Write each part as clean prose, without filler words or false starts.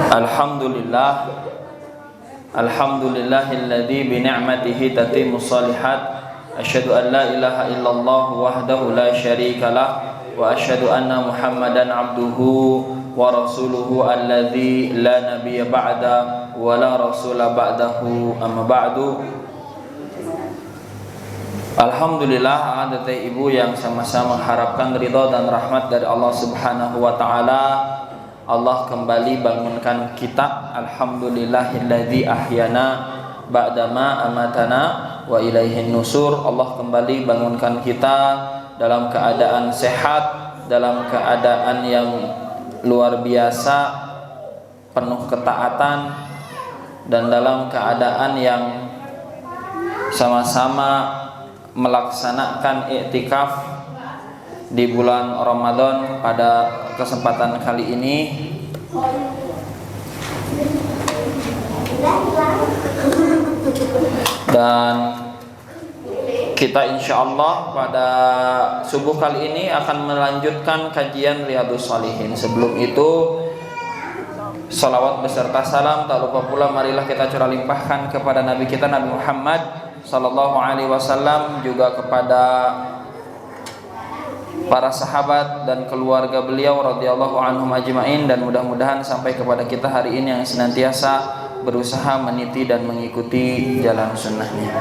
Alhamdulillah, alhamdulillahilladzi bi ni'matihi tatimmus shalihat. Asyhadu an la ilaha illallah wahdahu la syarikalah wa asyhadu anna Muhammadan abduhu wa rasuluhu alladzi la nabiyya ba'da wa la rasula ba'dahu, amma ba'du. Alhamdulillah, ada teh ibu yang sama-sama mengharapkan ridha dan rahmat dari Allah Subhanahu wa taala. Allah kembali bangunkan kita. Alhamdulillahilladzi ahyana ba'dama amatana wa ilaihin nusur. Allah kembali bangunkan kita dalam keadaan sehat, dalam keadaan yang luar biasa, penuh ketaatan, dan dalam keadaan yang sama-sama melaksanakan i'tikaf di bulan Ramadan pada kesempatan kali ini. Dan kita insya Allah pada subuh kali ini akan melanjutkan kajian Riyadhus Shalihin. Sebelum itu, salawat beserta salam tak lupa pula marilah kita curah limpahkan kepada Nabi kita Nabi Muhammad sallallahu alaihi wasallam, juga kepada para sahabat dan keluarga beliau radhiyallahu anhum ajmain, dan mudah-mudahan sampai kepada kita hari ini yang senantiasa berusaha meniti dan mengikuti jalan sunnahnya,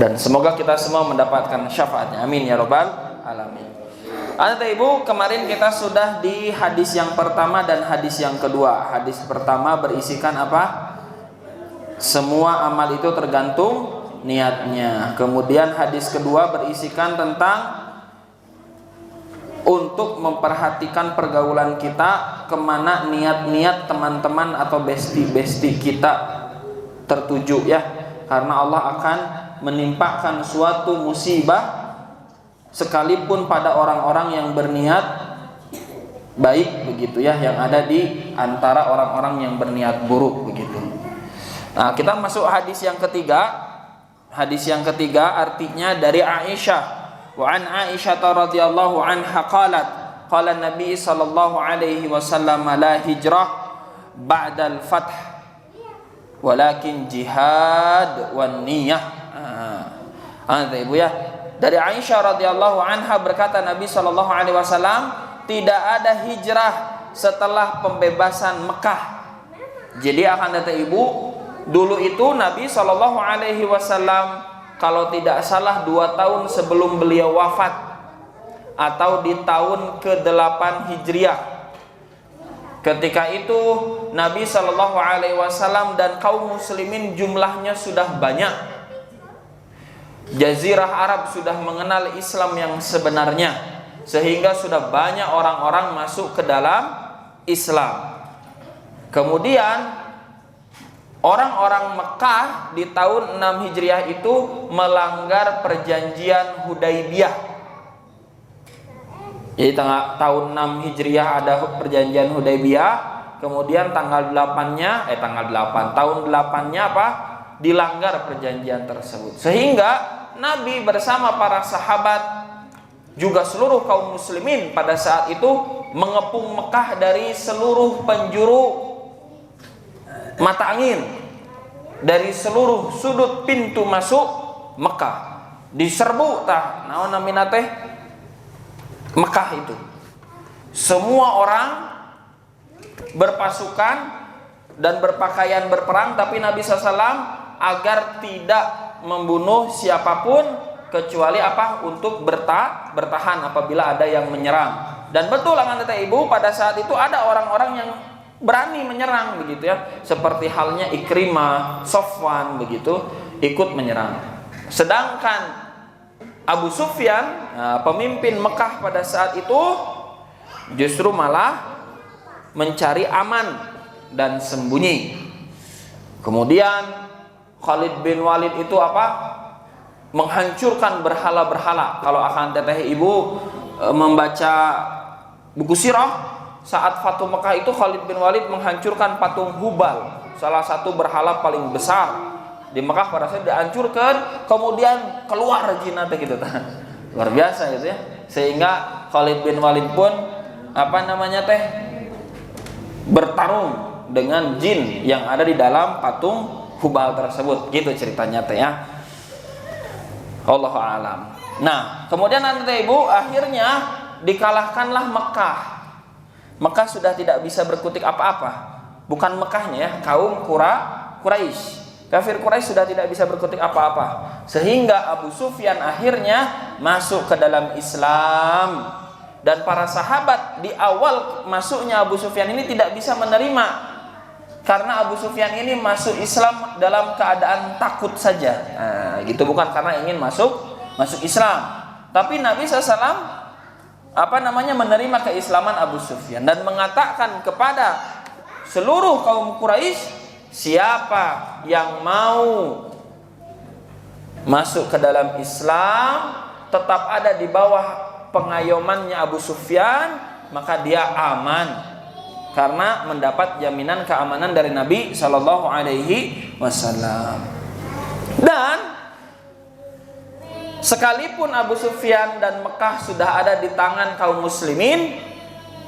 dan semoga kita semua mendapatkan syafaatnya, amin ya rabbal alamin. Anak ibu, kemarin kita sudah di hadis yang pertama dan hadis yang kedua. Hadis pertama berisikan apa? Semua amal itu tergantung niatnya. Kemudian hadis kedua berisikan tentang untuk memperhatikan pergaulan kita, kemana niat-niat teman-teman atau besti-besti kita tertuju ya. Karena Allah akan menimpakan suatu musibah sekalipun pada orang-orang yang berniat baik begitu ya, yang ada di antara orang-orang yang berniat buruk begitu. Nah, kita masuk hadis yang ketiga. Hadis yang ketiga artinya dari Aisyah. Wa an Aisyah radhiyallahu anha qalat qala Nabi sallallahu alaihi wasallam la hijrah ba'dal fath walakin jihad wan niyyah. Ibu ya. Dari Aisyah radhiyallahu anha berkata Nabi sallallahu alaihi wasallam, tidak ada hijrah setelah pembebasan Mekah. Jadi akan kata ibu, dulu itu Nabi sallallahu alaihi wasallam kalau tidak salah 2 tahun sebelum beliau wafat, atau di tahun ke-8 Hijriah. Ketika itu Nabi Shallallahu Alaihi Wasallam dan kaum muslimin jumlahnya sudah banyak. Jazirah Arab sudah mengenal Islam yang sebenarnya, sehingga sudah banyak orang-orang masuk ke dalam Islam. Kemudian orang-orang Mekah di tahun 6 Hijriah itu melanggar perjanjian Hudaybiyah. Jadi tahun 6 Hijriah ada perjanjian Hudaybiyah. Kemudian tahun 8-nya apa? Dilanggar perjanjian tersebut. Sehingga Nabi bersama para sahabat juga seluruh kaum muslimin pada saat itu mengepung Mekah dari seluruh penjuru mata angin, dari seluruh sudut pintu masuk Mekah. Diserbu tah naon namina teh Mekah itu. Semua orang berpasukan dan berpakaian berperang, tapi Nabi SAW agar tidak membunuh siapapun kecuali apa? Untuk bertahan apabila ada yang menyerang. Dan betul akan kata ibu, pada saat itu ada orang-orang yang berani menyerang begitu ya, seperti halnya Ikrimah, Sofwan begitu ikut menyerang. Sedangkan Abu Sufyan, pemimpin Mekah pada saat itu, justru malah mencari aman dan sembunyi. Kemudian Khalid bin Walid itu apa? Menghancurkan berhala-berhala. Kalau akan teteh ibu membaca buku sirah, saat Fatu Mekah itu Khalid bin Walid menghancurkan patung Hubal, salah satu berhala paling besar di Mekah pada saat dihancurkan, kemudian keluar jinnya gitu. Luar biasa gitu ya. Sehingga Khalid bin Walid pun bertarung dengan jin yang ada di dalam patung Hubal tersebut. Gitu ceritanya teh ya. Allahu a'lam. Nah, kemudian nanti Ibu akhirnya dikalahkanlah Mekah. Mekah sudah tidak bisa berkutik apa-apa. Bukan Mekahnya ya, kaum Quraisy. Kafir Quraisy sudah tidak bisa berkutik apa-apa. Sehingga Abu Sufyan akhirnya masuk ke dalam Islam. Dan para sahabat di awal masuknya Abu Sufyan ini tidak bisa menerima. Karena Abu Sufyan ini masuk Islam dalam keadaan takut saja. Nah, gitu, bukan karena ingin masuk Islam. Tapi Nabi SAW menerima keislaman Abu Sufyan dan mengatakan kepada seluruh kaum Quraisy, siapa yang mau masuk ke dalam Islam tetap ada di bawah pengayomannya Abu Sufyan, maka dia aman karena mendapat jaminan keamanan dari Nabi Shallallahu Alaihi Wasallam. Dan sekalipun Abu Sufyan dan Mekah sudah ada di tangan kaum muslimin,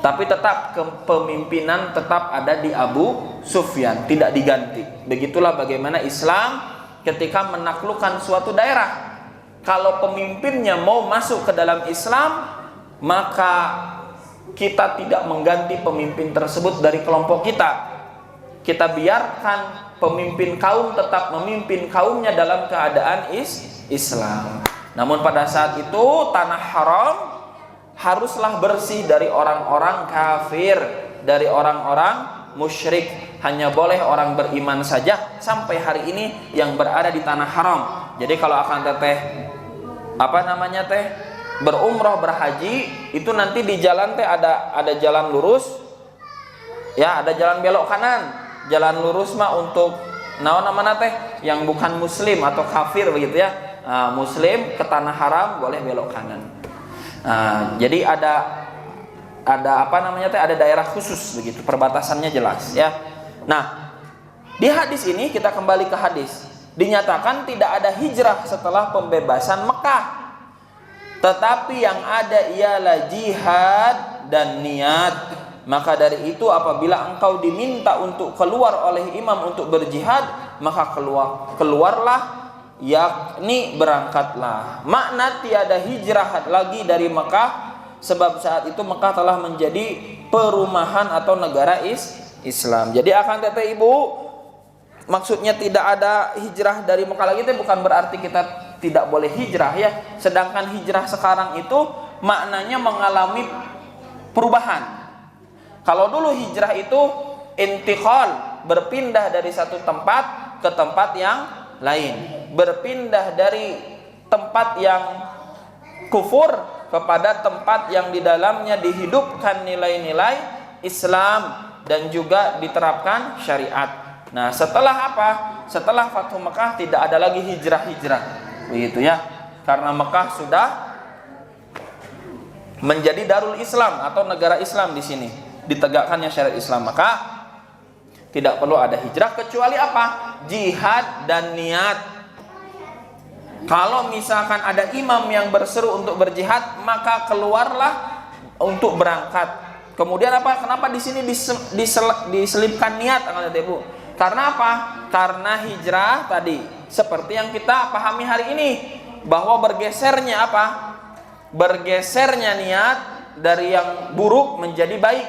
tapi tetap kepemimpinan tetap ada di Abu Sufyan, tidak diganti. Begitulah bagaimana Islam ketika menaklukkan suatu daerah. Kalau pemimpinnya mau masuk ke dalam Islam, maka kita tidak mengganti pemimpin tersebut dari kelompok kita. Kita biarkan pemimpin kaum tetap memimpin kaumnya dalam keadaan Islam. Namun pada saat itu tanah haram haruslah bersih dari orang-orang kafir, dari orang-orang musyrik. Hanya boleh orang beriman saja sampai hari ini yang berada di tanah haram. Jadi kalau akan berumrah, berhaji, itu nanti di jalan ada jalan lurus, ya, ada jalan belok kanan. Jalan lurus mah untuk yang bukan muslim atau kafir begitu ya. Muslim ke tanah haram boleh belok kanan. Jadi ada daerah khusus begitu, perbatasannya jelas ya. Nah, di hadis ini kita kembali ke hadis. Dinyatakan tidak ada hijrah setelah pembebasan Mekah. Tetapi yang ada ialah jihad dan niat. Maka dari itu apabila engkau diminta untuk keluar oleh imam untuk berjihad, maka keluarlah, yakni berangkatlah. Makna tiada hijrah lagi dari Mekah, sebab saat itu Mekah telah menjadi perumahan atau negara Islam. Jadi akan teteh Ibu, maksudnya tidak ada hijrah dari Mekah lagi itu bukan berarti kita tidak boleh hijrah ya. Sedangkan hijrah sekarang itu maknanya mengalami perubahan. Kalau dulu hijrah itu intiqal, berpindah dari satu tempat ke tempat yang lain, berpindah dari tempat yang kufur kepada tempat yang di dalamnya dihidupkan nilai-nilai Islam dan juga diterapkan syariat. Nah, setelah apa? Setelah Fathu Mekah tidak ada lagi hijrah-hijrah, begitu ya. Karena Mekah sudah menjadi Darul Islam atau negara Islam di sini, ditegakkannya syariat Islam, maka tidak perlu ada hijrah kecuali apa? Jihad dan niat. Kalau misalkan ada imam yang berseru untuk berjihad, maka keluarlah untuk berangkat. Kemudian apa? Kenapa di sini diselipkan niat, Ibu? Karena apa? Karena hijrah tadi seperti yang kita pahami hari ini, bahwa bergesernya apa? Bergesernya niat dari yang buruk menjadi baik.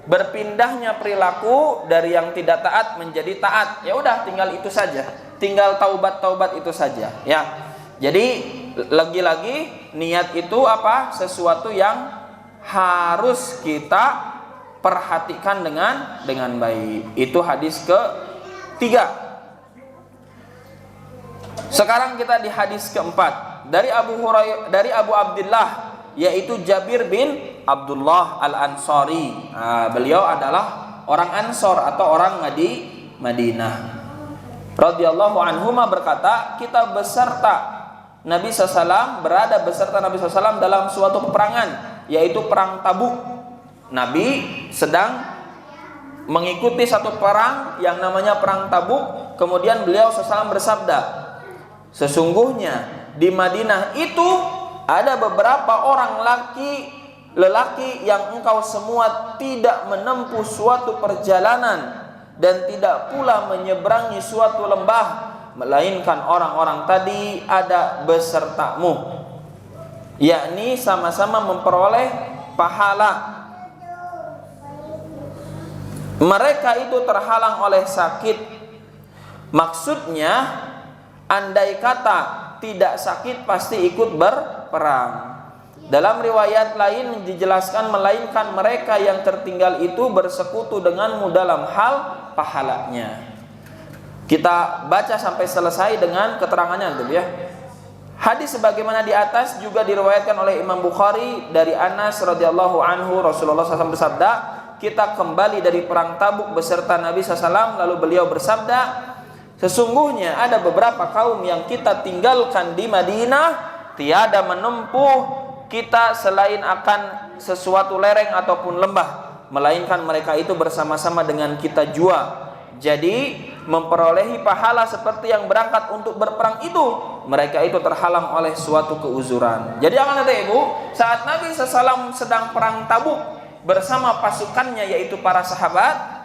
Berpindahnya perilaku dari yang tidak taat menjadi taat. Ya udah, tinggal itu saja. Tinggal taubat itu saja ya. Jadi lagi-lagi niat itu apa? Sesuatu yang harus kita perhatikan dengan baik. Itu hadis ke-3. Sekarang kita di hadis ke-4 dari Abu Abdullah, yaitu Jabir bin Abdullah Al-Ansari. Beliau adalah orang Ansor atau orang Madinah. Radhiyallahu anhuma berkata, kita beserta Nabi SAW, berada beserta Nabi SAW dalam suatu peperangan, yaitu perang Tabuk. Nabi sedang mengikuti satu perang yang namanya perang Tabuk. Kemudian beliau SAW bersabda, sesungguhnya di Madinah itu ada beberapa orang laki lelaki yang engkau semua tidak menempuh suatu perjalanan dan tidak pula menyeberangi suatu lembah, melainkan orang-orang tadi ada besertamu, yakni sama-sama memperoleh pahala. Mereka itu terhalang oleh sakit. Maksudnya, andai kata tidak sakit pasti ikut berperang. Dalam riwayat lain dijelaskan, melainkan mereka yang tertinggal itu bersekutu denganmu dalam hal pahalanya. Kita baca sampai selesai dengan keterangannya dulu ya. Hadis sebagaimana di atas juga diriwayatkan oleh Imam Bukhari dari Anas radhiyallahu anhu, Rasulullah SAW bersabda, kita kembali dari perang Tabuk beserta Nabi SAW, lalu beliau bersabda, sesungguhnya ada beberapa kaum yang kita tinggalkan di Madinah, tiada menempuh kita selain akan sesuatu lereng ataupun lembah, melainkan mereka itu bersama-sama dengan kita jua. Jadi memperolehi pahala seperti yang berangkat untuk berperang itu, mereka itu terhalang oleh suatu keuzuran. Jadi akan ada ibu, saat Nabi SAW sedang perang Tabuk bersama pasukannya yaitu para sahabat,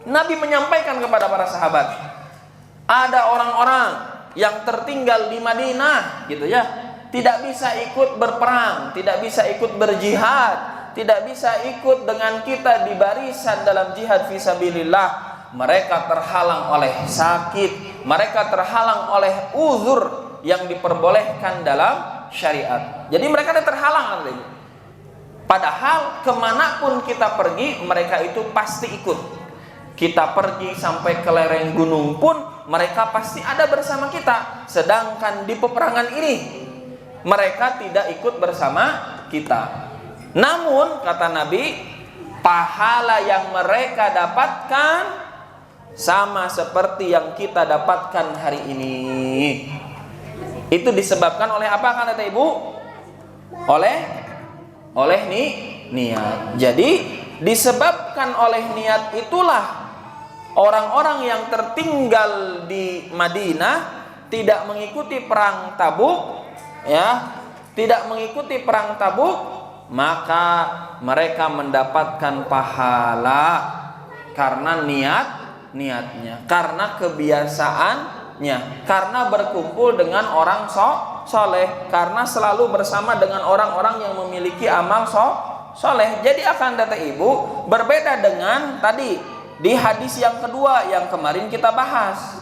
Nabi menyampaikan kepada para sahabat, ada orang-orang yang tertinggal di Madinah gitu ya, tidak bisa ikut berperang, tidak bisa ikut berjihad, tidak bisa ikut dengan kita di barisan dalam jihad fisabilillah. Mereka terhalang oleh sakit, mereka terhalang oleh uzur yang diperbolehkan dalam syariat. Jadi mereka terhalang. Padahal kemanapun kita pergi, mereka itu pasti ikut. Kita pergi sampai ke lereng gunung pun, mereka pasti ada bersama kita. Sedangkan di peperangan ini, mereka tidak ikut bersama kita. Namun kata Nabi, pahala yang mereka dapatkan sama seperti yang kita dapatkan hari ini. Itu disebabkan oleh apa kata ibu? Oleh niat. Jadi disebabkan oleh niat itulah orang-orang yang tertinggal di Madinah tidak mengikuti perang Tabuk, ya, tidak mengikuti perang Tabuk, maka mereka mendapatkan pahala karena niatnya, karena kebiasaannya, karena berkumpul dengan orang soleh, karena selalu bersama dengan orang-orang yang memiliki amal soleh. Jadi akan data ibu berbeda dengan tadi di hadis yang kedua yang kemarin kita bahas.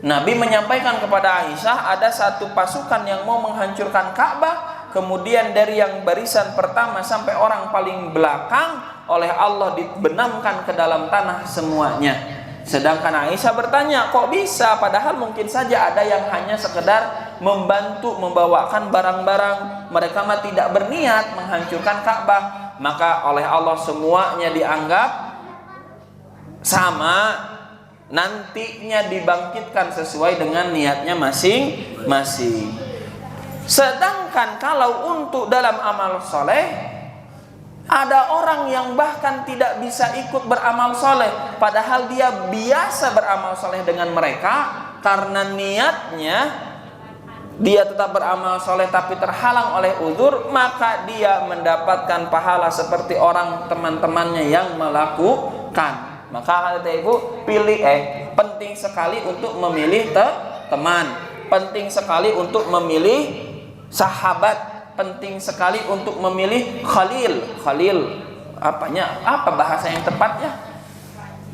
Nabi menyampaikan kepada Aisyah, ada satu pasukan yang mau menghancurkan Ka'bah, kemudian dari yang barisan pertama sampai orang paling belakang oleh Allah dibenamkan ke dalam tanah semuanya. Sedangkan Aisyah bertanya, kok bisa? Padahal mungkin saja ada yang hanya sekedar membantu membawakan barang-barang, mereka mah tidak berniat menghancurkan Ka'bah. Maka oleh Allah semuanya dianggap sama, nantinya dibangkitkan sesuai dengan niatnya masing-masing. Sedangkan kalau untuk dalam amal soleh, ada orang yang bahkan tidak bisa ikut beramal soleh, padahal dia biasa beramal soleh dengan mereka. Karena niatnya dia tetap beramal soleh tapi terhalang oleh uzur, maka dia mendapatkan pahala seperti orang teman-temannya yang melakukan. Maka kata ibu, penting sekali untuk memilih teman, penting sekali untuk memilih sahabat, penting sekali untuk memilih khalil. Apa bahasa yang tepatnya?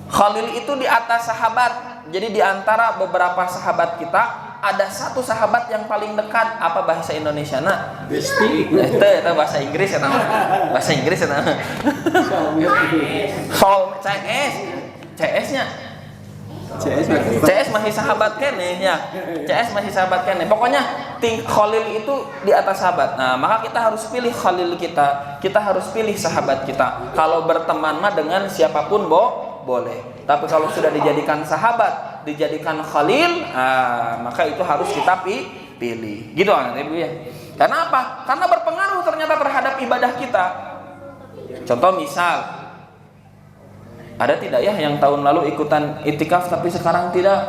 Khalil itu di atas sahabat. Jadi di antara beberapa sahabat kita ada satu sahabat yang paling dekat. Apa bahasa Indonesia nak? Besti. Itu bahasa Inggris ya nama. Bahasa Inggris ya nama. CS-nya. CS masih sahabat kene ya. CS masih sahabat kene. Pokoknya Khalil itu di atas sahabat. Nah, maka kita harus pilih Khalil kita. Kita harus pilih sahabat kita. Kalau berteman mah dengan siapapun boleh. Tapi kalau sudah dijadikan sahabat, dijadikan Khalil, maka itu harus kita pilih. Gitu kan Ibu ya. Karena apa? Karena berpengaruh ternyata terhadap ibadah kita. Contoh misal, ada tidak ya yang tahun lalu ikutan itikaf tapi sekarang tidak?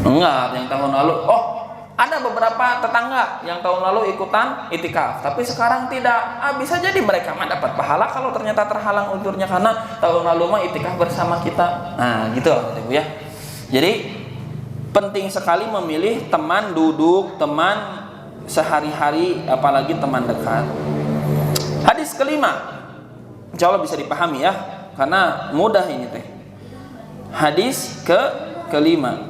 Enggak, yang tahun lalu. Oh, Ada beberapa tetangga yang tahun lalu ikutan itikaf, tapi sekarang tidak. Bisa jadi mereka mah dapat pahala kalau ternyata terhalang uzurnya karena tahun lalu mah itikaf bersama kita. Nah, gitu Ibu ya. Jadi penting sekali memilih teman duduk, teman sehari-hari, apalagi teman dekat. Hadis kelima, insya Allah bisa dipahami ya, karena mudah ini teh. Hadis kelima.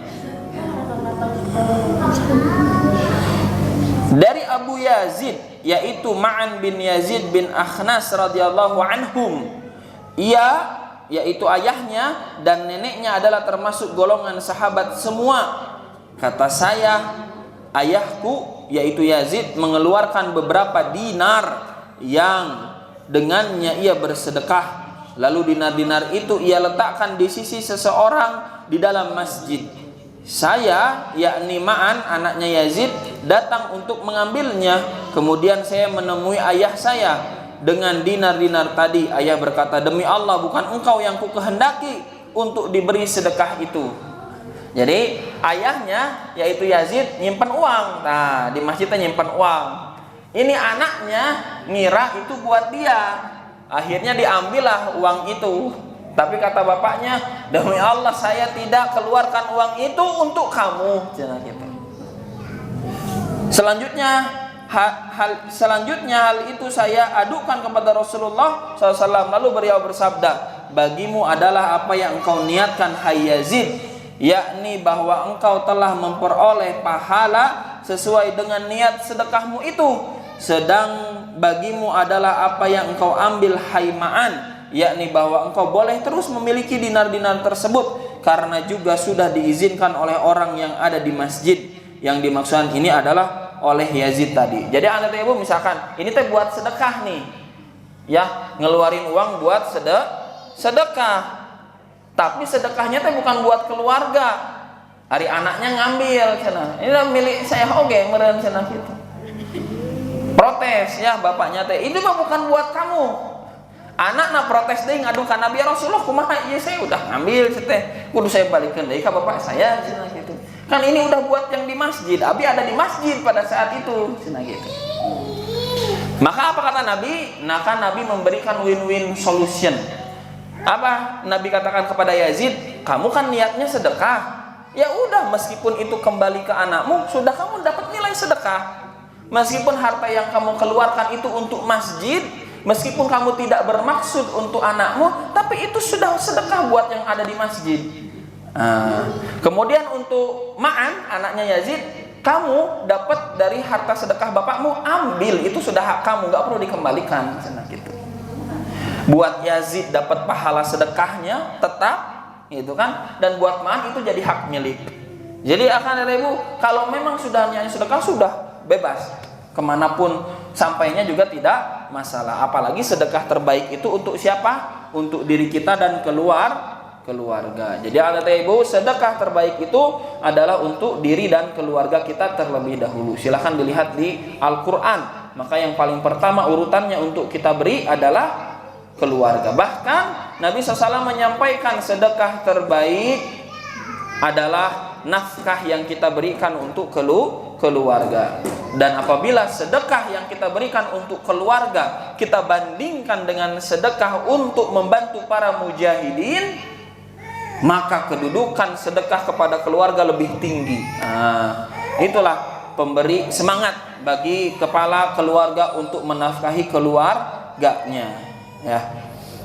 Dari Abu Yazid, yaitu Ma'an bin Yazid bin Akhnas radhiyallahu anhum. Ia, yaitu ayahnya dan neneknya adalah termasuk golongan sahabat semua. Kata saya, ayahku yaitu Yazid mengeluarkan beberapa dinar yang dengannya ia bersedekah. Lalu dinar-dinar itu ia letakkan di sisi seseorang di dalam masjid. Saya, yakni Ma'an anaknya Yazid, datang untuk mengambilnya. Kemudian saya menemui ayah saya dengan dinar-dinar tadi. Ayah berkata, demi Allah, bukan engkau yang ku kehendaki untuk diberi sedekah itu. Jadi ayahnya yaitu Yazid nyimpan uang. Nah, di masjidnya nyimpan uang. Ini anaknya ngira itu buat dia. Akhirnya diambillah uang itu. Tapi kata bapaknya, demi Allah saya tidak keluarkan uang itu untuk kamu. Selanjutnya hal itu saya adukan kepada Rasulullah SAW. Lalu beliau bersabda, bagimu adalah apa yang engkau niatkan hai Yazid, yakni bahwa engkau telah memperoleh pahala sesuai dengan niat sedekahmu itu. Sedang bagimu adalah apa yang engkau ambil hai Ma'an, yakni bahwa engkau boleh terus memiliki dinar-dinar tersebut karena juga sudah diizinkan oleh orang yang ada di masjid. Yang dimaksudkan ini adalah oleh Yazid tadi. Jadi anak ibu misalkan ini teh buat sedekah nih, ya ngeluarin uang buat sedekah, tapi sedekahnya teh bukan buat keluarga. Hari anaknya ngambil cenah, ini milik saya oge meureun cenah gitu. Protes ya bapaknya teh, itu mah bukan buat kamu. Anak protes deh ngadu ka Nabi, Rasulullah kumaha ieu saya udah ngambil teh, kudu saya balikin deui ka bapak saya cenah gitu. Kan ini udah buat yang di masjid, abi ada di masjid pada saat itu cenah gitu. Maka apa kata Nabi? Maka Nabi memberikan win-win solution. Apa Nabi katakan kepada Yazid, kamu kan niatnya sedekah. Ya udah, meskipun itu kembali ke anakmu, sudah kamu dapat nilai sedekah. Meskipun harta yang kamu keluarkan itu untuk masjid, meskipun kamu tidak bermaksud untuk anakmu, tapi itu sudah sedekah buat yang ada di masjid. Kemudian untuk Ma'an anaknya Yazid, kamu dapat dari harta sedekah bapakmu, ambil, itu sudah hak kamu, nggak perlu dikembalikan. Gitu. Buat Yazid dapat pahala sedekahnya tetap, gitu kan? Dan buat Ma'an itu jadi hak milik. Jadi akan ada ibu, kalau memang sudah nyanyi sedekah sudah bebas, kemanapun sampainya juga tidak masalah. Apalagi sedekah terbaik itu untuk siapa? Untuk diri kita dan keluarga. Jadi ada ibu, sedekah terbaik itu adalah untuk diri dan keluarga kita terlebih dahulu. Silahkan dilihat di Al-Quran. Maka yang paling pertama urutannya untuk kita beri adalah keluarga. Bahkan Nabi SAW menyampaikan sedekah terbaik adalah nafkah yang kita berikan untuk keluarga. Dan apabila sedekah yang kita berikan untuk keluarga kita bandingkan dengan sedekah untuk membantu para mujahidin, maka kedudukan sedekah kepada keluarga lebih tinggi. Itulah pemberi semangat bagi kepala keluarga untuk menafkahi keluarganya. Ya.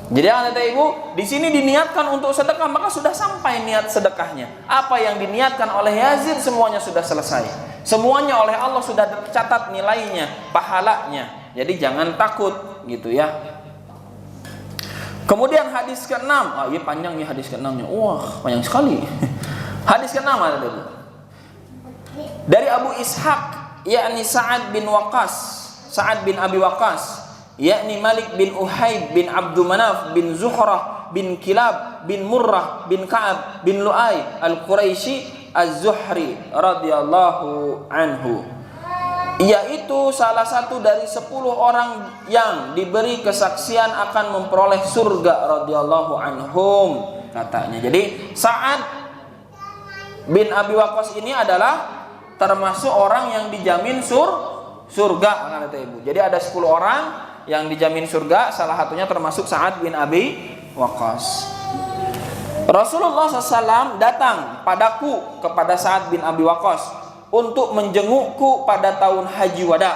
Jadi ada ibu, di sini diniatkan untuk sedekah, maka sudah sampai niat sedekahnya. Apa yang diniatkan oleh Yazid semuanya sudah selesai. Semuanya oleh Allah sudah tercatat nilainya, pahalanya. Jadi jangan takut gitu ya. Kemudian hadis ke-6. Ini panjang nih hadis ke-6-nya. Wah, panjang sekali. Hadis ke-6 ada dulu. Dari Abu Ishaq, yakni Sa'ad bin Waqqas, Sa'ad bin Abi Waqqas, yakni Malik bin Uhaib bin Abdul Manaf bin Zuhrah bin Kilab bin Murrah bin Ka'ab bin Lu'ay al-Quraisy az-Zuhri radhiyallahu anhu, yaitu salah satu dari 10 orang yang diberi kesaksian akan memperoleh surga radhiyallahu anhum katanya. Jadi Sa'ad bin Abi Waqqas ini adalah termasuk orang yang dijamin surga akan kata ibu. Jadi ada 10 orang yang dijamin surga, salah satunya termasuk Sa'ad bin Abi Waqqas. Rasulullah SAW datang padaku kepada Sa'ad bin Abi Waqqas untuk menjengukku pada tahun haji wada,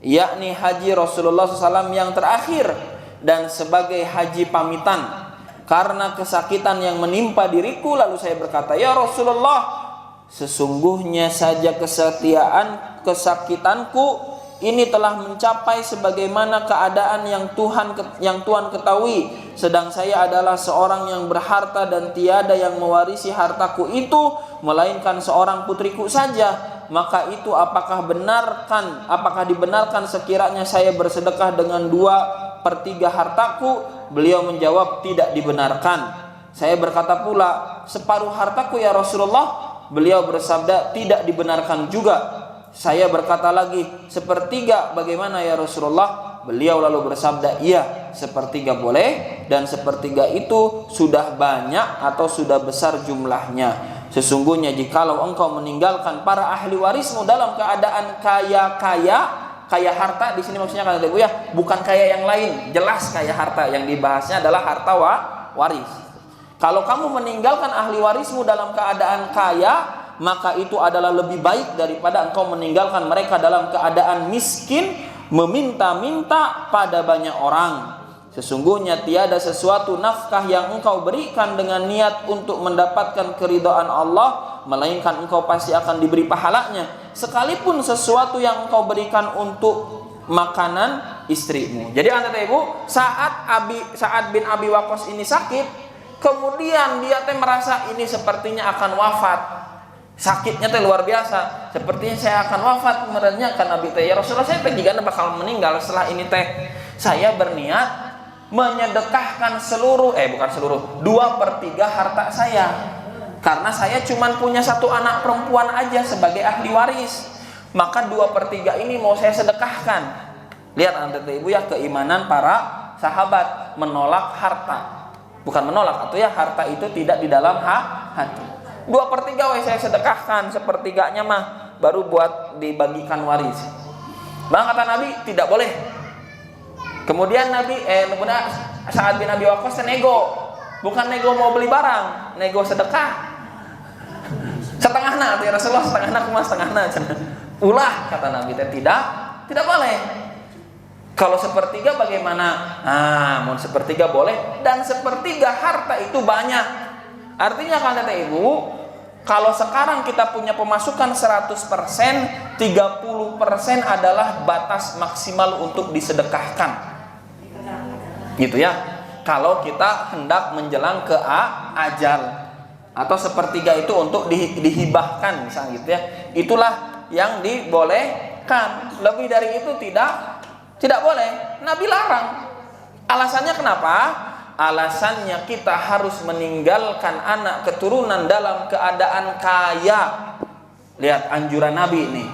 yakni haji Rasulullah SAW yang terakhir dan sebagai haji pamitan. Karena kesakitan yang menimpa diriku, lalu saya berkata, ya Rasulullah, sesungguhnya saja kesakitanku ini telah mencapai sebagaimana keadaan yang Tuhan ketahui, sedang saya adalah seorang yang berharta dan tiada yang mewarisi hartaku itu melainkan seorang putriku saja. Maka itu apakah dibenarkan sekiranya saya bersedekah dengan 2/3 hartaku? Beliau menjawab, tidak dibenarkan. Saya berkata pula, separuh hartaku ya Rasulullah? Beliau bersabda, tidak dibenarkan juga. Saya berkata lagi, 1/3 bagaimana ya Rasulullah? Beliau lalu bersabda, iya, 1/3 boleh, dan 1/3 itu sudah banyak atau sudah besar jumlahnya. Sesungguhnya jikalau engkau meninggalkan para ahli warismu dalam keadaan kaya harta, di sini maksudnya kata ibu ya, bukan kaya yang lain, jelas kaya harta, yang dibahasnya adalah harta waris. Kalau kamu meninggalkan ahli warismu dalam keadaan kaya, maka itu adalah lebih baik daripada engkau meninggalkan mereka dalam keadaan miskin, meminta-minta pada banyak orang. Sesungguhnya tiada sesuatu nafkah yang engkau berikan dengan niat untuk mendapatkan keridhaan Allah, melainkan engkau pasti akan diberi pahalanya, sekalipun sesuatu yang engkau berikan untuk makanan istrimu. Jadi kata ibu, Sa'ad bin Abi Waqqas ini sakit, kemudian dia merasa ini sepertinya akan wafat. Sakitnya luar biasa, sepertinya saya akan wafat. Menanyakan Nabi ya Rasulullah, saya juga bakal meninggal setelah ini saya berniat menyedekahkan 2/3 harta saya, karena saya cuma punya 1 anak perempuan aja sebagai ahli waris, maka 2/3 ini mau saya sedekahkan. Lihat nanti ibu ya, keimanan para sahabat menolak harta, bukan menolak atau ya, harta itu tidak di dalam hati. 2/3 saya sedekahkan, 1/3-nya mah baru buat dibagikan waris. Bang kata Nabi, tidak boleh. Kemudian Sa'ad bin Abi Waqqas nego, bukan nego mau beli barang, nego sedekah. Setengahna, ya Rasulullah, setengahna. Ulah kata Nabi, tidak boleh. Kalau 1/3 bagaimana? Mau 1/3 boleh, dan 1/3 harta itu banyak. Artinya kata ibu, kalau sekarang kita punya pemasukan 100%, 30% adalah batas maksimal untuk disedekahkan. Gitu ya. Kalau kita hendak menjelang ke ajal, atau 1/3 itu untuk dihibahkan misalnya gitu ya. Itulah yang dibolehkan. Lebih dari itu tidak boleh. Nabi larang. Alasannya kenapa? Alasannya kita harus meninggalkan anak keturunan dalam keadaan kaya. Lihat anjuran Nabi ini.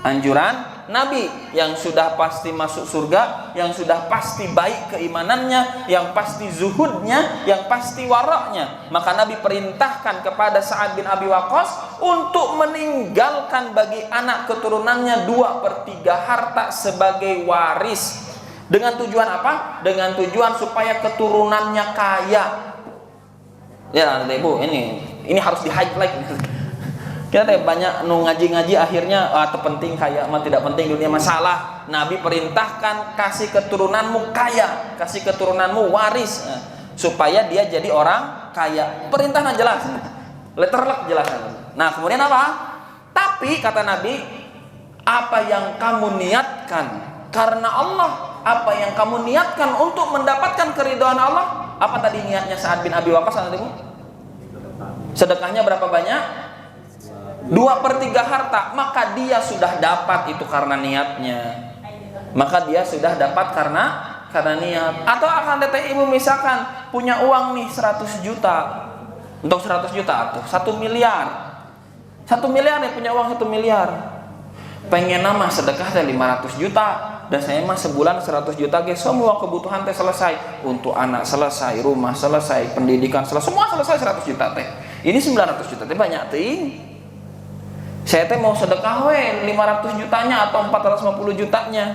Anjuran Nabi yang sudah pasti masuk surga, yang sudah pasti baik keimanannya, yang pasti zuhudnya, yang pasti waraknya. Maka Nabi perintahkan kepada Sa'ad bin Abi Waqqas untuk meninggalkan bagi anak keturunannya 2/3 harta sebagai waris. Dengan tujuan apa? Dengan tujuan supaya keturunannya kaya. Ya, ibu, ini harus di-highlight. Kita banyak ngaji-ngaji akhirnya penting kaya mah tidak penting dunia masalah. Nabi perintahkan kasih keturunanmu kaya, kasih keturunanmu waris, supaya dia jadi orang kaya. Perintahnya jelas, letterlock jelas. Nah kemudian apa? Tapi kata Nabi, apa yang kamu niatkan karena Allah, apa yang kamu niatkan untuk mendapatkan keridhaan Allah. Apa tadi niatnya Sa'ad bin Abi Waqqas? Sedekahnya berapa banyak? 2/3 harta, maka dia sudah dapat itu karena niatnya. Maka dia sudah dapat karena niat. Atau akan teteh ibu misalkan punya uang nih 100 juta. Untuk 100 juta tuh 1 miliar. 1 miliar nih, punya uang 1 miliar. Pengen nama sedekah teh 500 juta. Dan saya mah sebulan 100 juta guys, semua kebutuhan teh selesai. Untuk anak selesai, rumah selesai, pendidikan selesai, semua selesai 100 juta teh. Ini 900 juta teh banyak ting. Saya teh mau sedekah 500 jutanya atau 450 jutanya.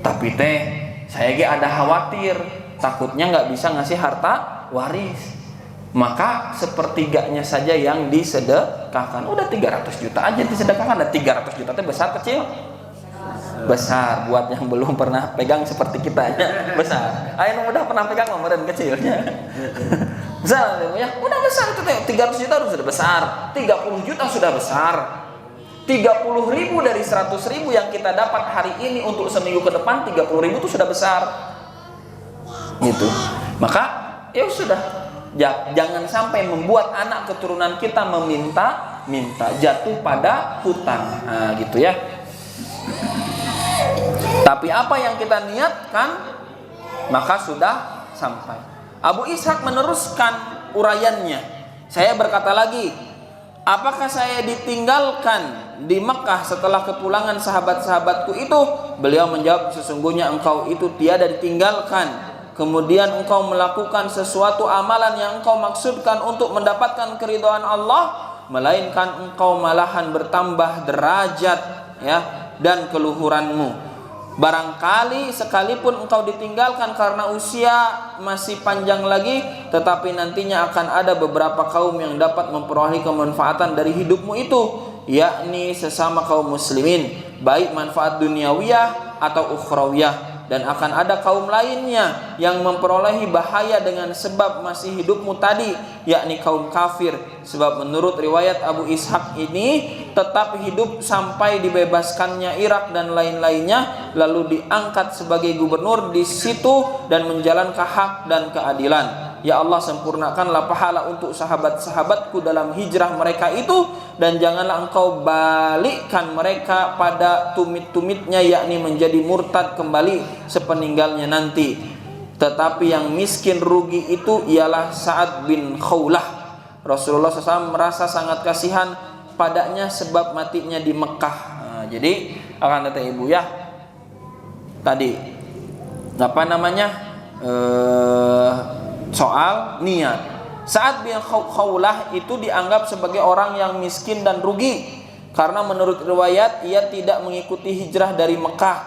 Tapi teh saya ge ada khawatir, takutnya nggak bisa ngasih harta waris. Maka sepertiganya saja yang disedekahkan. Udah 300 juta aja disedekahkan. Ada 300 juta teh besar kecil? Besar. Buat yang belum pernah pegang seperti kita ya, besar. Ayo udah pernah pegang kemarin kecilnya. Besar ya. Udah besar itu teh. 300 juta sudah besar. 30 juta sudah besar. 30.000 dari 100.000 yang kita dapat hari ini untuk seminggu ke depan, 30.000 itu sudah besar. Gitu. Maka ya sudah. Jangan sampai membuat anak keturunan kita meminta jatuh pada hutang. Nah, gitu ya. Tapi apa yang kita niatkan maka sudah sampai. Abu Ishaq meneruskan uraiannya. Saya berkata lagi, apakah saya ditinggalkan di Mekah setelah kepulangan sahabat-sahabatku itu? Beliau menjawab, sesungguhnya engkau itu tiada ditinggalkan. Kemudian engkau melakukan sesuatu amalan yang engkau maksudkan untuk mendapatkan keridhaan Allah, melainkan engkau malahan bertambah derajat ya dan keluhuranmu. Barangkali sekalipun engkau ditinggalkan karena usia masih panjang lagi, tetapi nantinya akan ada beberapa kaum yang dapat memperoleh kemanfaatan dari hidupmu itu, yakni sesama kaum muslimin, baik manfaat duniawiyah atau ukhrawiyah. Dan akan ada kaum lainnya yang memperolehi bahaya dengan sebab masih hidupmu tadi, yakni kaum kafir. Sebab menurut riwayat Abu Ishaq ini tetap hidup sampai dibebaskannya Irak dan lain-lainnya, lalu diangkat sebagai gubernur di situ dan menjalankan hak dan keadilan. Ya Allah, sempurnakanlah pahala untuk sahabat-sahabatku dalam hijrah mereka itu, dan janganlah engkau balikkan mereka pada tumit-tumitnya, yakni menjadi murtad kembali sepeninggalnya nanti. Tetapi yang miskin rugi itu ialah Sa'ad bin Khawlah. Rasulullah SAW merasa sangat kasihan padanya sebab matinya di Mekah. Nah, jadi akan kata ibu ya, tadi apa namanya soal niat. Sa'ad bin Khawlah itu dianggap sebagai orang yang miskin dan rugi karena menurut riwayat ia tidak mengikuti hijrah dari Mekah,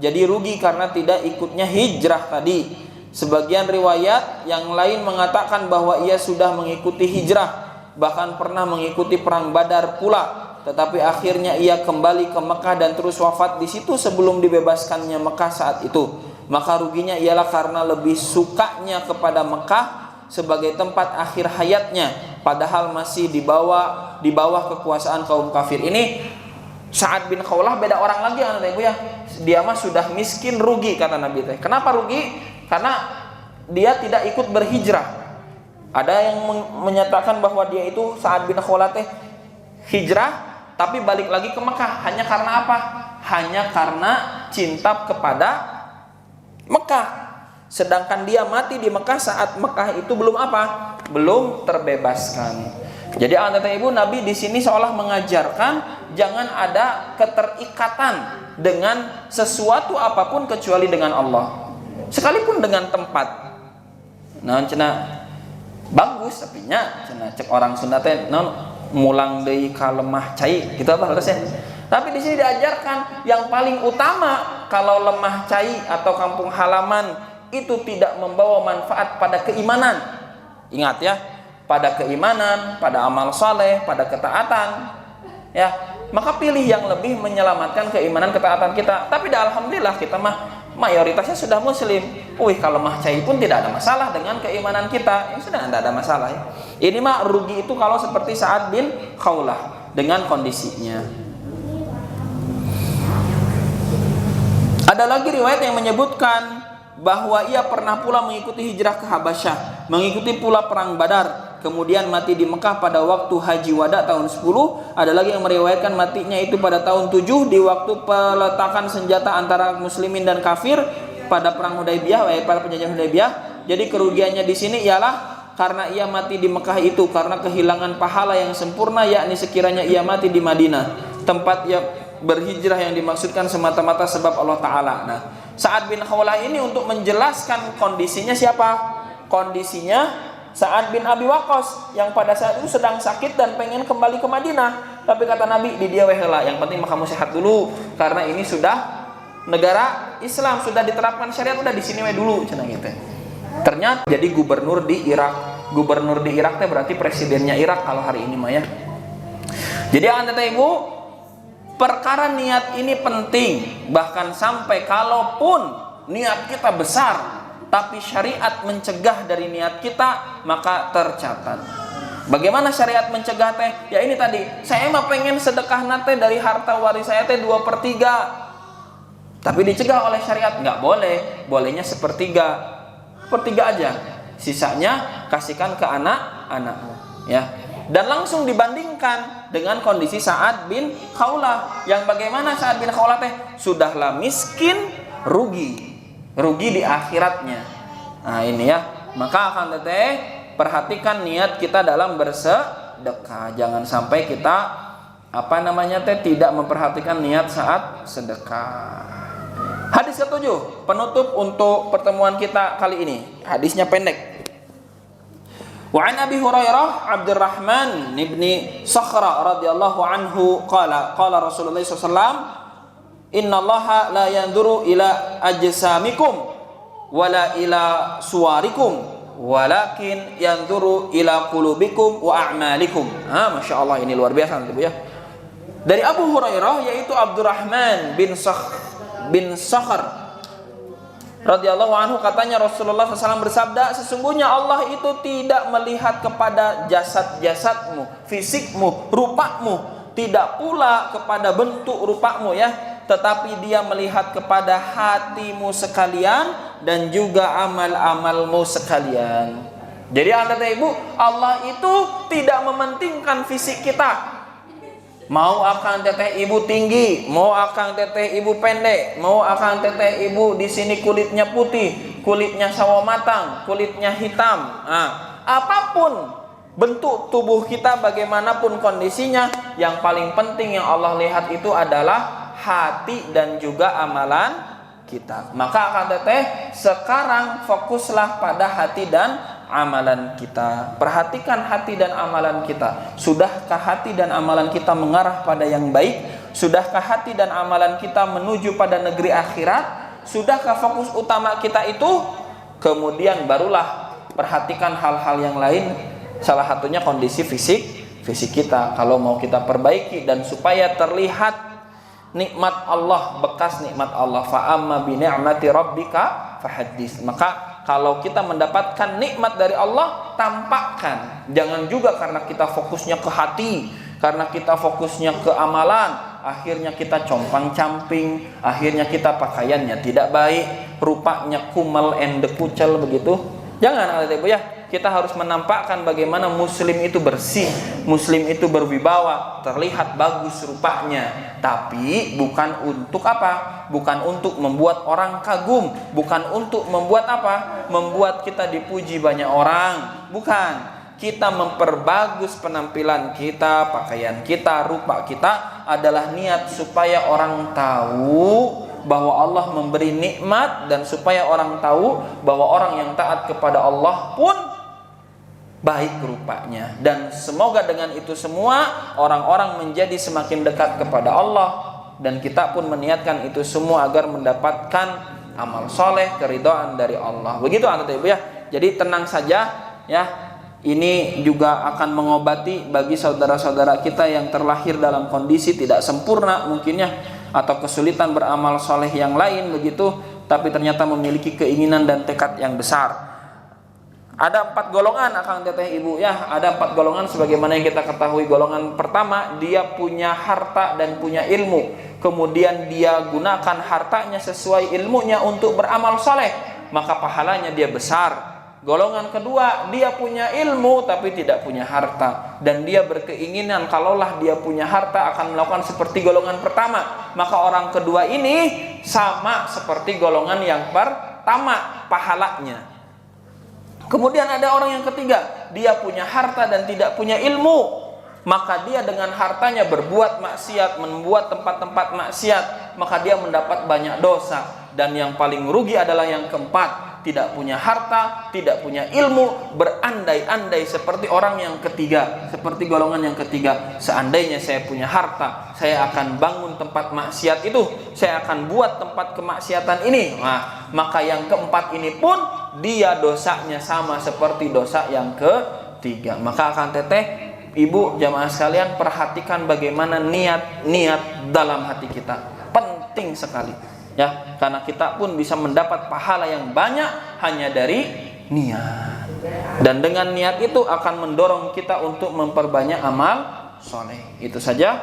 jadi rugi karena tidak ikutnya hijrah tadi. Sebagian riwayat yang lain mengatakan bahwa ia sudah mengikuti hijrah, bahkan pernah mengikuti perang Badar pula, tetapi akhirnya ia kembali ke Mekah dan terus wafat di situ sebelum dibebaskannya Mekah saat itu. Maka ruginya ialah karena lebih sukanya kepada Mekah sebagai tempat akhir hayatnya, padahal masih di bawah kekuasaan kaum kafir ini. Sa'ad bin Khawlah beda orang lagi anak ibu ya. Dia mah sudah miskin rugi kata Nabi teh. Kenapa rugi? Karena dia tidak ikut berhijrah. Ada yang menyatakan bahwa dia itu Sa'ad bin Khawlah teh hijrah tapi balik lagi ke Mekah. Hanya karena apa? Hanya karena cinta kepada Mekah. Sedangkan dia mati di Mekah saat Mekah itu belum apa? Belum terbebaskan. Jadi anak ibu, Nabi di sini seolah mengajarkan jangan ada keterikatan dengan sesuatu apapun kecuali dengan Allah. Sekalipun dengan tempat. Nah, cenah bagus tapi nya cenah cek orang Sunda teh naon mulang deui ka lemah cai gitu apa harusnya. Tapi di sini diajarkan yang paling utama kalau lemah cai atau kampung halaman itu tidak membawa manfaat pada keimanan. Ingat ya, pada keimanan, pada amal saleh, pada ketaatan. Ya, maka pilih yang lebih menyelamatkan keimanan ketaatan kita. Tapi alhamdulillah kita mah mayoritasnya sudah muslim. Kalau mah cai pun tidak ada masalah dengan keimanan kita. Sudah tidak ada masalah ya. Ini mah rugi itu kalau seperti Sa'ad bin Khawlah dengan kondisinya. Ada lagi riwayat yang menyebutkan bahwa ia pernah pula mengikuti hijrah ke Habasyah, mengikuti pula perang Badar, kemudian mati di Mekah pada waktu Haji Wada tahun 10. Ada lagi yang meriwayatkan matinya itu pada tahun 7 di waktu peletakan senjata antara muslimin dan kafir pada perang Hudaybiyah, pada penjajahan Hudaybiyah. Jadi kerugiannya di sini ialah karena ia mati di Mekah itu karena kehilangan pahala yang sempurna, yakni sekiranya ia mati di Madinah, tempat ia berhijrah yang dimaksudkan semata-mata sebab Allah Ta'ala. Nah, Sa'ad bin Khawlah ini untuk menjelaskan kondisinya siapa? Kondisinya Sa'ad bin Abi Waqqas yang pada saat itu sedang sakit dan pengen kembali ke Madinah. Tapi kata Nabi, di dia wehela, yang penting mah kamu sehat dulu, karena ini sudah negara Islam, sudah diterapkan syariat, udah di sini we dulu cenah gitu. Ternyata jadi gubernur di Irak. Gubernur di Irak teh berarti presidennya Irak kalau hari ini mah ya. Jadi Anda Ibu, perkara niat ini penting, bahkan sampai kalaupun niat kita besar tapi syariat mencegah dari niat kita, maka tercatat. Bagaimana syariat mencegah teh? Ya ini tadi, saya mah pengen sedekah nate dari harta waris saya teh 2/3. Tapi dicegah oleh syariat, nggak boleh, bolehnya 1/3 aja. Sisanya kasihkan ke anak-anakmu, ya. Dan langsung dibandingkan dengan kondisi Sa'ad bin Khawlah, yang bagaimana Sa'ad bin Khawlah teh sudahlah miskin, rugi di akhiratnya. Nah ini ya, maka akan teteh perhatikan niat kita dalam bersedekah. Jangan sampai kita tidak memperhatikan niat saat sedekah. Hadis ke-7, penutup untuk pertemuan kita kali ini. Hadisnya pendek. Wa an Abi Hurairah Abdurrahman ibni Sakhra radhiyallahu anhu qala Rasulullah sallallahu alaihi wasallam, innallaha la yanzuru ila ajsamikum wala ila suwarikum walakin yanzuru ila qulubikum wa a'malikum. Masyaallah, ini luar biasa Ibu ya. Dari Abu Hurairah, yaitu Abdurrahman bin Sakhr radhiyallahu anhu, katanya Rasulullah SAW bersabda, sesungguhnya Allah itu tidak melihat kepada jasad-jasadmu, fisikmu, rupamu, tidak pula kepada bentuk rupamu ya, tetapi dia melihat kepada hatimu sekalian dan juga amal-amalmu sekalian. Jadi Anda Ibu, Allah itu tidak mementingkan fisik kita. Mau akang teteh ibu tinggi, mau akang teteh ibu pendek, mau akang teteh ibu di sini kulitnya putih, kulitnya sawo matang, kulitnya hitam. Apapun bentuk tubuh kita, bagaimanapun kondisinya, yang paling penting yang Allah lihat itu adalah hati dan juga amalan kita. Maka akan teteh sekarang fokuslah pada hati dan amalan kita. Perhatikan hati dan amalan kita. Sudahkah hati dan amalan kita mengarah pada yang baik? Sudahkah hati dan amalan kita menuju pada negeri akhirat? Sudahkah fokus utama kita itu? Kemudian barulah perhatikan hal-hal yang lain. Salah satunya kondisi fisik kita. Kalau mau kita perbaiki dan supaya terlihat nikmat Allah, bekas nikmat Allah, fa amma bi ni'mati rabbika fahaddits. Maka kalau kita mendapatkan nikmat dari Allah, tampakkan. Jangan juga karena kita fokusnya ke hati, karena kita fokusnya ke amalan, akhirnya kita compang-camping, akhirnya kita pakaiannya tidak baik, rupanya kumal kucel begitu. Jangan ada Ibu ya. Kita harus menampakkan bagaimana muslim itu bersih, muslim itu berwibawa, terlihat bagus rupanya. Tapi bukan untuk apa? Bukan untuk membuat orang kagum, bukan untuk membuat apa? Membuat kita dipuji banyak orang. Bukan. Kita memperbagus penampilan kita, pakaian kita, rupa kita adalah niat supaya orang tahu bahwa Allah memberi nikmat, dan supaya orang tahu bahwa orang yang taat kepada Allah pun baik rupanya. Dan semoga dengan itu semua orang-orang menjadi semakin dekat kepada Allah, dan kita pun meniatkan itu semua agar mendapatkan amal soleh, keridhaan dari Allah. Begitu Anda Ibu ya. Jadi tenang saja ya. Ini juga akan mengobati bagi saudara-saudara kita yang terlahir dalam kondisi tidak sempurna mungkinnya, atau kesulitan beramal soleh yang lain begitu, tapi ternyata memiliki keinginan dan tekad yang besar. Ada 4 golongan akang teteh ibu ya. Ada 4 golongan sebagaimana yang kita ketahui. Golongan pertama, dia punya harta dan punya ilmu, kemudian dia gunakan hartanya sesuai ilmunya untuk beramal soleh, maka pahalanya dia besar. Golongan kedua, dia punya ilmu tapi tidak punya harta, dan dia berkeinginan kalaulah dia punya harta akan melakukan seperti golongan pertama, maka orang kedua ini sama seperti golongan yang pertama pahalanya. Kemudian ada orang yang ketiga, dia punya harta dan tidak punya ilmu, maka dia dengan hartanya berbuat maksiat, membuat tempat-tempat maksiat, maka dia mendapat banyak dosa. Dan yang paling rugi adalah yang keempat, tidak punya harta, tidak punya ilmu, berandai-andai seperti orang yang ketiga, seperti golongan yang ketiga. Seandainya saya punya harta, saya akan bangun tempat maksiat itu, saya akan buat tempat kemaksiatan ini. Nah, maka yang keempat ini pun dia dosanya sama seperti dosa yang ketiga. Maka akan teteh, ibu jamaah sekalian, perhatikan bagaimana niat dalam hati kita. Penting sekali. Ya, karena kita pun bisa mendapat pahala yang banyak hanya dari niat. Dan dengan niat itu akan mendorong kita untuk memperbanyak amal soleh. Itu saja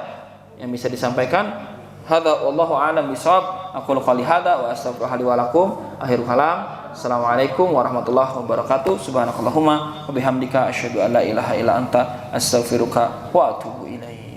yang bisa disampaikan. Hadza wallahu a'lam bishawab. Aqulu qouli hadza wa astaghfirullaha li wa lakum. Akhirul kalam. Assalamualaikum warahmatullahi wabarakatuh. Subhanakallahumma wa bihamdika asyhadu an la ilaha illa anta astaghfiruka wa atubu ilaik.